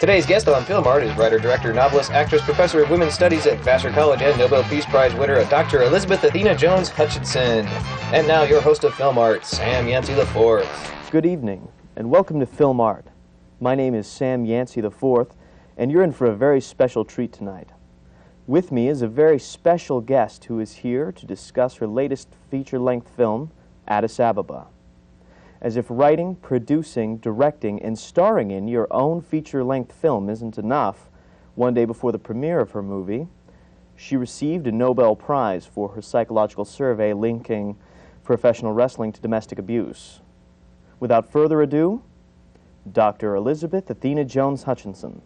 Today's guest on Film Art is writer, director, novelist, actress, professor of women's studies at Vassar College, and Nobel Peace Prize winner Dr. Elizabeth Athena Jones Hutchinson. And now your host of Film Art, Sam Yancey IV. Good evening, and welcome to Film Art. My name is Sam Yancey IV, and you're in for a very special treat tonight. With me is a very special guest who is here to discuss her latest feature-length film, Addis Ababa. As if writing, producing, directing, and starring in your own feature-length film isn't enough, one day before the premiere of her movie, she received a Nobel Prize for her psychological survey linking professional wrestling to domestic abuse. Without further ado, Dr. Elizabeth Athena Jones Hutchinson.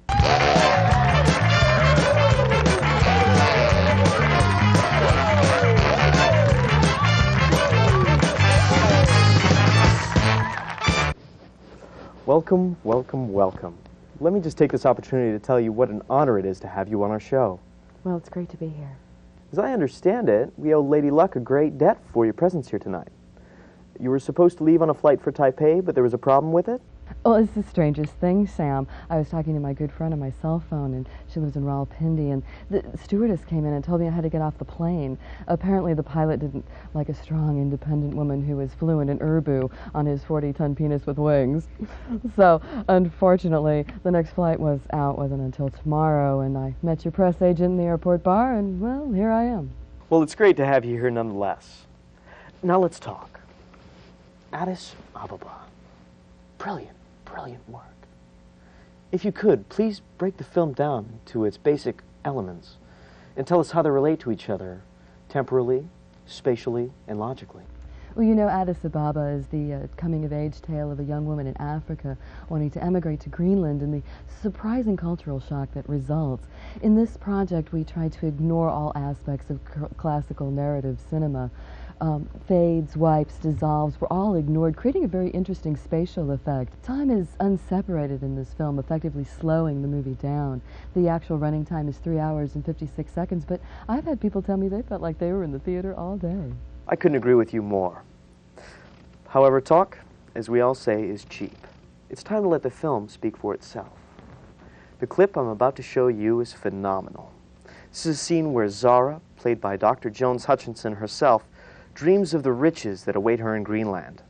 Welcome, welcome, welcome. Let me just take this opportunity to tell you what an honor it is to have you on our show. Well, it's great to be here. As I understand it, we owe Lady Luck a great debt for your presence here tonight. You were supposed to leave on a flight for Taipei, but there was a problem with it? Well, it's the strangest thing, Sam. I was talking to my good friend on my cell phone, and she lives in Rawalpindi, and the stewardess came in and told me I had to get off the plane. Apparently, the pilot didn't like a strong, independent woman who was fluent in Urdu on his 40-ton penis with wings. So, unfortunately, the next flight wasn't until tomorrow, and I met your press agent in the airport bar, and, well, here I am. Well, it's great to have you here nonetheless. Now let's talk. Addis Ababa. Brilliant work. If you could, please break the film down to its basic elements and tell us how they relate to each other, temporally, spatially, and logically. Well, you know, Addis Ababa is the coming-of-age tale of a young woman in Africa wanting to emigrate to Greenland and the surprising cultural shock that results. In this project, we tried to ignore all aspects of classical narrative cinema. Fades, wipes, dissolves were all ignored, creating a very interesting spatial effect. Time is unseparated in this film, effectively slowing the movie down. The actual running time is 3 hours and 56 seconds, but I've had people tell me they felt like they were in the theater all day. I couldn't agree with you more. However, talk, as we all say, is cheap. It's time to let the film speak for itself. The clip I'm about to show you is phenomenal. This is a scene where Zara, played by Dr. Jones Hutchinson herself, dreams of the riches that await her in Greenland.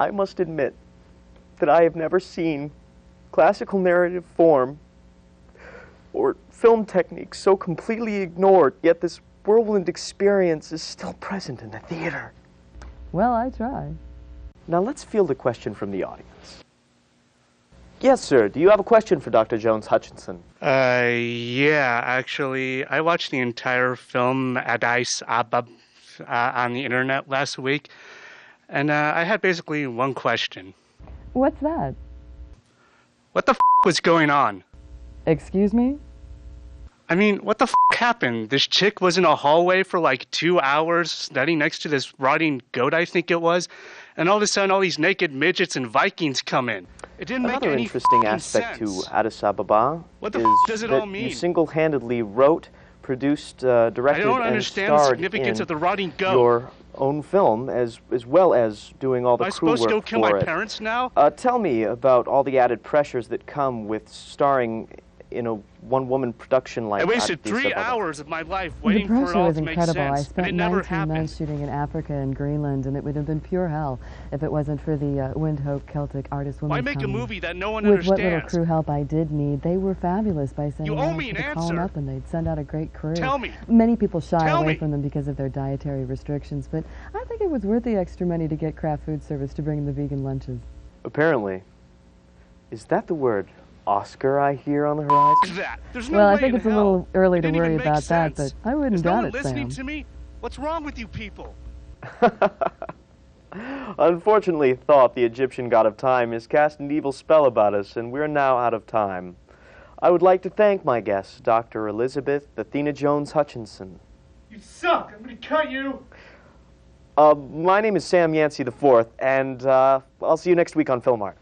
I must admit that I have never seen classical narrative form or film techniques so completely ignored, yet this whirlwind experience is still present in the theater. Well, I try. Now let's field a question from the audience. Yes, sir. Do you have a question for Dr. Jones Hutchinson? Yeah, actually, I watched the entire film Addis Ababa on the internet last week, and I had basically one question. What's that? What the f*** was going on? Excuse me? I mean, what the happened? This chick was in a hallway for like 2 hours studying next to this rotting goat, I think it was, and all of a sudden all these naked midgets and Vikings come in. It didn't make Another any interesting aspect sense. to Addis Ababa What the is does it that all mean? you single-handedly wrote, produced, directed, I don't and understand the starred significance in of the rotting goat. your own film, as well as doing all the Am I crew supposed to go work kill for my it. parents now? Tell me about all the added pressures that come with starring in a one-woman production like I wasted Addis 3 Ababa. hours of my life The waiting for it pressure all was to make incredible. I sense, but spent it never 19 months happened. shooting in Africa and Greenland, and it would have been pure hell if it wasn't for the Windhoek Celtic artist women. Why make a coming. movie that no one With what little understands? crew help I did need, they were fabulous by sending You owe out me an to call them answer. up, and they'd send out a great crew. Tell me. Many people shy Tell away me. from them because of their dietary restrictions, but I think it was worth the extra money to get Kraft Food Service to bring the vegan lunches. Apparently. Is that the word Oscar I hear on the horizon? That. There's no Well, I way think in it's a hell. little early It to didn't worry even make about that, sense. but I wouldn't Is no doubt one it, listening Sam. to me? What's wrong with you people? Unfortunately, Thoth, the Egyptian god of time, has cast an evil spell about us, and we're now out of time. I would like to thank my guest, Dr. Elizabeth Athena Jones Hutchinson. You suck! I'm gonna cut you! My name is Sam Yancey IV, and I'll see you next week on Film Art.